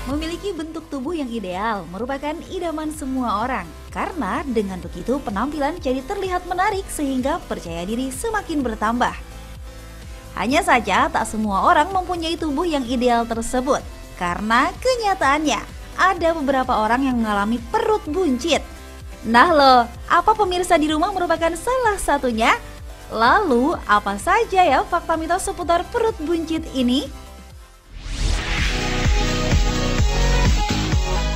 Memiliki bentuk tubuh yang ideal merupakan idaman semua orang. Karena dengan begitu penampilan jadi terlihat menarik sehingga percaya diri semakin bertambah. Hanya saja tak semua orang mempunyai tubuh yang ideal tersebut. Karena kenyataannya ada beberapa orang yang mengalami perut buncit. Nah loh, apa pemirsa di rumah merupakan salah satunya? Lalu apa saja ya fakta mitos seputar perut buncit ini?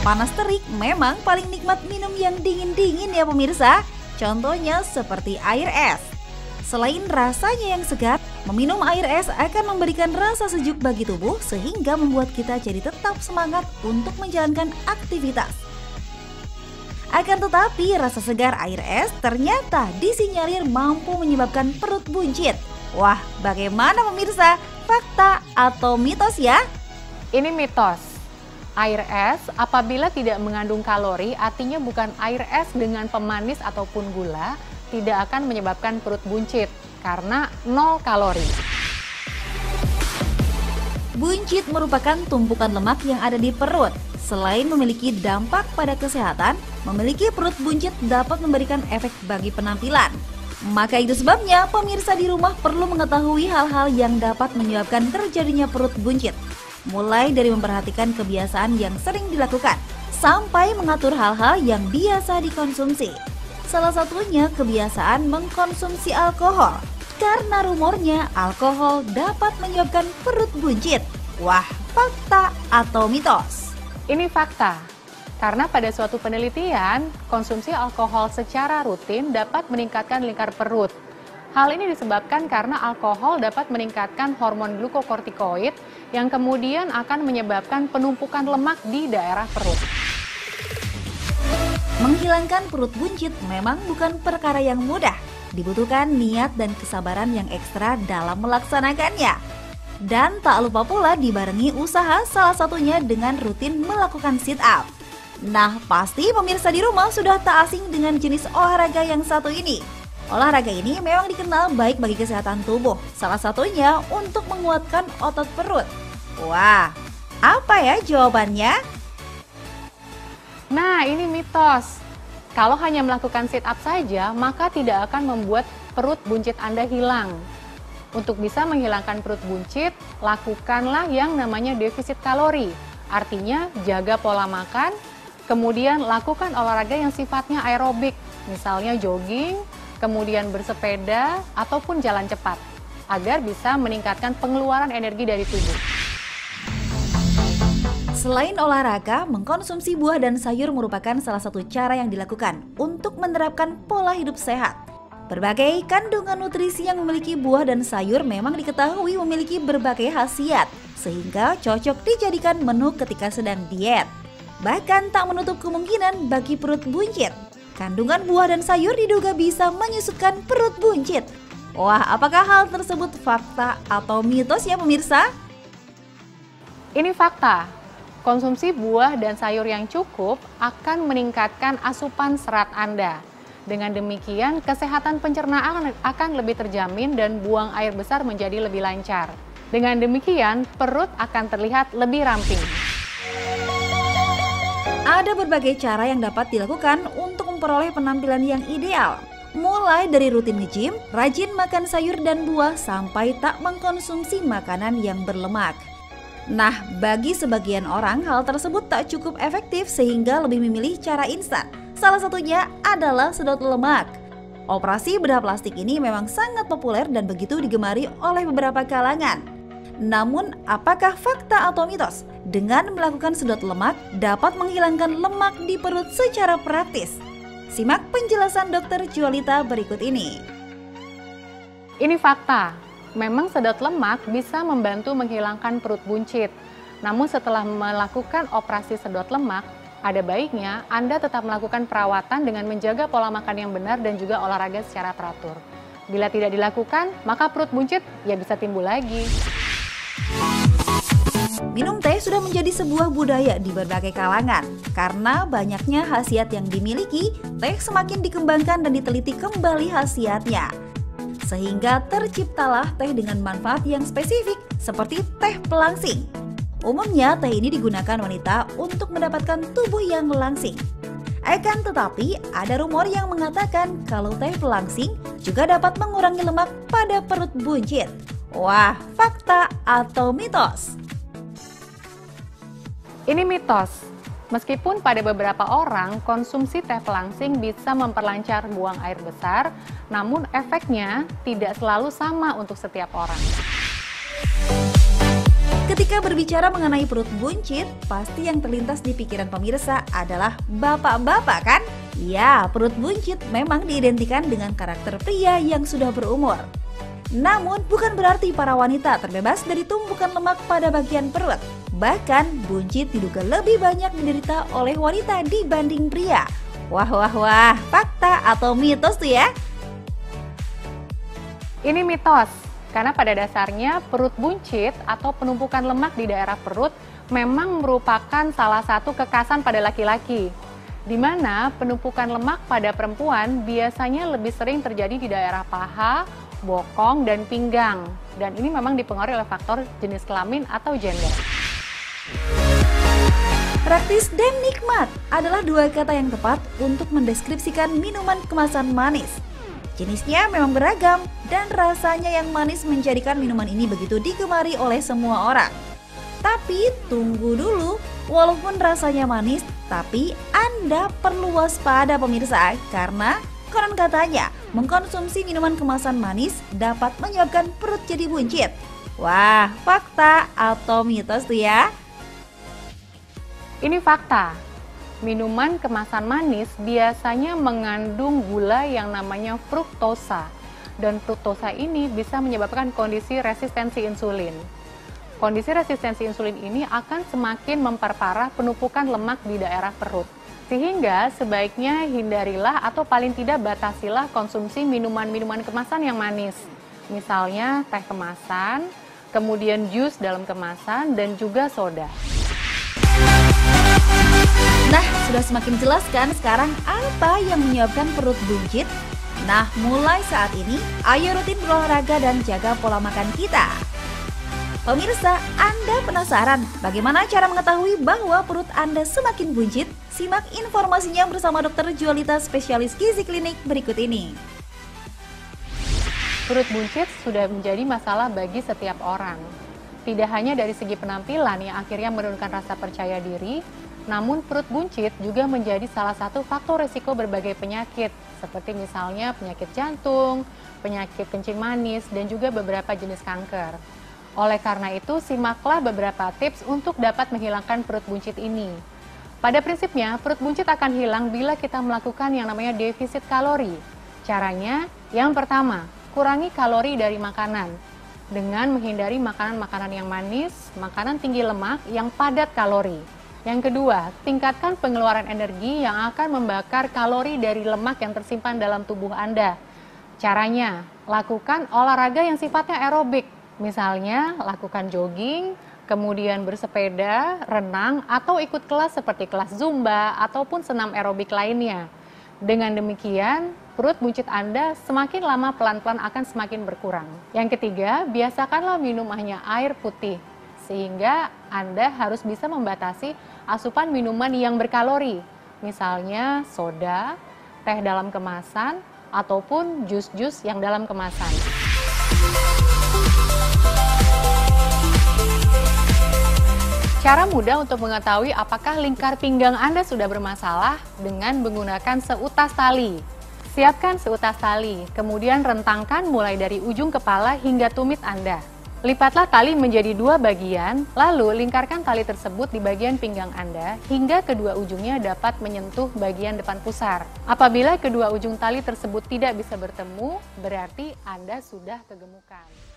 Panas terik memang paling nikmat minum yang dingin-dingin ya pemirsa. Contohnya seperti air es. Selain rasanya yang segar, meminum air es akan memberikan rasa sejuk bagi tubuh sehingga membuat kita jadi tetap semangat untuk menjalankan aktivitas. Akan tetapi rasa segar air es ternyata disinyalir mampu menyebabkan perut buncit. Wah, bagaimana pemirsa? Fakta atau mitos ya? Ini mitos. Air es apabila tidak mengandung kalori, artinya bukan air es dengan pemanis ataupun gula, tidak akan menyebabkan perut buncit karena 0 kalori. Buncit merupakan tumpukan lemak yang ada di perut. Selain memiliki dampak pada kesehatan, memiliki perut buncit dapat memberikan efek bagi penampilan. Maka itu sebabnya pemirsa di rumah perlu mengetahui hal-hal yang dapat menyebabkan terjadinya perut buncit. Mulai dari memperhatikan kebiasaan yang sering dilakukan, sampai mengatur hal-hal yang biasa dikonsumsi. Salah satunya kebiasaan mengkonsumsi alkohol, karena rumornya alkohol dapat menyebabkan perut buncit. Wah, fakta atau mitos? Ini fakta, karena pada suatu penelitian, konsumsi alkohol secara rutin dapat meningkatkan lingkar perut. Hal ini disebabkan karena alkohol dapat meningkatkan hormon glukokortikoid yang kemudian akan menyebabkan penumpukan lemak di daerah perut. Menghilangkan perut buncit memang bukan perkara yang mudah. Dibutuhkan niat dan kesabaran yang ekstra dalam melaksanakannya. Dan tak lupa pula dibarengi usaha, salah satunya dengan rutin melakukan sit up. Nah, pasti pemirsa di rumah sudah tak asing dengan jenis olahraga yang satu ini. Olahraga ini memang dikenal baik bagi kesehatan tubuh, salah satunya untuk menguatkan otot perut. Wah, apa ya jawabannya? Nah, ini mitos. Kalau hanya melakukan sit up saja, maka tidak akan membuat perut buncit Anda hilang. Untuk bisa menghilangkan perut buncit, lakukanlah yang namanya defisit kalori. Artinya, jaga pola makan, kemudian lakukan olahraga yang sifatnya aerobik, misalnya jogging, kemudian bersepeda, ataupun jalan cepat, agar bisa meningkatkan pengeluaran energi dari tubuh. Selain olahraga, mengkonsumsi buah dan sayur merupakan salah satu cara yang dilakukan untuk menerapkan pola hidup sehat. Berbagai kandungan nutrisi yang memiliki buah dan sayur memang diketahui memiliki berbagai khasiat, sehingga cocok dijadikan menu ketika sedang diet. Bahkan tak menutup kemungkinan bagi perut buncit. Kandungan buah dan sayur diduga bisa menyusutkan perut buncit. Wah, apakah hal tersebut fakta atau mitos ya pemirsa? Ini fakta. Konsumsi buah dan sayur yang cukup akan meningkatkan asupan serat Anda. Dengan demikian, kesehatan pencernaan akan lebih terjamin dan buang air besar menjadi lebih lancar. Dengan demikian, perut akan terlihat lebih ramping. Ada berbagai cara yang dapat dilakukan untuk memperoleh penampilan yang ideal. Mulai dari rutin nge-gym, rajin makan sayur dan buah, sampai tak mengkonsumsi makanan yang berlemak. Nah, bagi sebagian orang hal tersebut tak cukup efektif sehingga lebih memilih cara instan. Salah satunya adalah sedot lemak. Operasi bedah plastik ini memang sangat populer dan begitu digemari oleh beberapa kalangan. Namun, apakah fakta atau mitos? Dengan melakukan sedot lemak dapat menghilangkan lemak di perut secara praktis. Simak penjelasan Dr. Jualita berikut ini. Ini fakta. Memang sedot lemak bisa membantu menghilangkan perut buncit. Namun setelah melakukan operasi sedot lemak, ada baiknya Anda tetap melakukan perawatan dengan menjaga pola makan yang benar dan juga olahraga secara teratur. Bila tidak dilakukan, maka perut buncit ya bisa timbul lagi. Minum teh sudah menjadi sebuah budaya di berbagai kalangan. Karena banyaknya khasiat yang dimiliki, teh semakin dikembangkan dan diteliti kembali khasiatnya. Sehingga terciptalah teh dengan manfaat yang spesifik seperti teh pelangsing. Umumnya teh ini digunakan wanita untuk mendapatkan tubuh yang langsing. Akan tetapi ada rumor yang mengatakan kalau teh pelangsing juga dapat mengurangi lemak pada perut buncit. Wah, fakta atau mitos? Ini mitos. Meskipun pada beberapa orang konsumsi teh pelangsing bisa memperlancar buang air besar, namun efeknya tidak selalu sama untuk setiap orang. Ketika berbicara mengenai perut buncit, pasti yang terlintas di pikiran pemirsa adalah bapak-bapak kan? Ya, perut buncit memang diidentikan dengan karakter pria yang sudah berumur. Namun bukan berarti para wanita terbebas dari tumpukan lemak pada bagian perut. Bahkan buncit diduga lebih banyak diderita oleh wanita dibanding pria. Wah, fakta atau mitos tuh ya? Ini mitos, karena pada dasarnya perut buncit atau penumpukan lemak di daerah perut memang merupakan salah satu kekhasan pada laki-laki. Di mana penumpukan lemak pada perempuan biasanya lebih sering terjadi di daerah paha, bokong, dan pinggang. Dan ini memang dipengaruhi oleh faktor jenis kelamin atau gender. Praktis dan nikmat adalah dua kata yang tepat untuk mendeskripsikan minuman kemasan manis. Jenisnya memang beragam dan rasanya yang manis menjadikan minuman ini begitu digemari oleh semua orang. Tapi tunggu dulu, walaupun rasanya manis, tapi Anda perlu waspada pemirsa karena konon katanya mengkonsumsi minuman kemasan manis dapat menyebabkan perut jadi buncit. Wah, fakta atau mitos tuh ya? Ini fakta. Minuman kemasan manis biasanya mengandung gula yang namanya fruktosa. Dan fruktosa ini bisa menyebabkan kondisi resistensi insulin. Kondisi resistensi insulin ini akan semakin memperparah penumpukan lemak di daerah perut. Sehingga sebaiknya hindarilah atau paling tidak batasilah konsumsi minuman-minuman kemasan yang manis. Misalnya teh kemasan, kemudian jus dalam kemasan, dan juga soda. Nah, sudah semakin jelas kan sekarang apa yang menyebabkan perut buncit? Nah, mulai saat ini, ayo rutin berolahraga dan jaga pola makan kita. Pemirsa, Anda penasaran bagaimana cara mengetahui bahwa perut Anda semakin buncit? Simak informasinya bersama Dr. Jualita, spesialis gizi klinik berikut ini. Perut buncit sudah menjadi masalah bagi setiap orang. Tidak hanya dari segi penampilan yang akhirnya menurunkan rasa percaya diri, namun perut buncit juga menjadi salah satu faktor risiko berbagai penyakit, seperti misalnya penyakit jantung, penyakit kencing manis, dan juga beberapa jenis kanker. Oleh karena itu, simaklah beberapa tips untuk dapat menghilangkan perut buncit ini. Pada prinsipnya, perut buncit akan hilang bila kita melakukan yang namanya defisit kalori. Caranya, yang pertama, kurangi kalori dari makanan dengan menghindari makanan-makanan yang manis, makanan tinggi lemak yang padat kalori. Yang kedua, tingkatkan pengeluaran energi yang akan membakar kalori dari lemak yang tersimpan dalam tubuh Anda. Caranya, lakukan olahraga yang sifatnya aerobik. Misalnya, lakukan jogging, kemudian bersepeda, renang, atau ikut kelas seperti kelas Zumba ataupun senam aerobik lainnya. Dengan demikian, perut buncit Anda semakin lama pelan-pelan akan semakin berkurang. Yang ketiga, biasakanlah minum hanya air putih, sehingga Anda harus bisa membatasi asupan minuman yang berkalori, misalnya soda, teh dalam kemasan, ataupun jus-jus yang dalam kemasan. Cara mudah untuk mengetahui apakah lingkar pinggang Anda sudah bermasalah dengan menggunakan seutas tali. Siapkan seutas tali, kemudian rentangkan mulai dari ujung kepala hingga tumit Anda. Lipatlah tali menjadi dua bagian, lalu lingkarkan tali tersebut di bagian pinggang Anda hingga kedua ujungnya dapat menyentuh bagian depan pusar. Apabila kedua ujung tali tersebut tidak bisa bertemu, berarti Anda sudah kegemukan.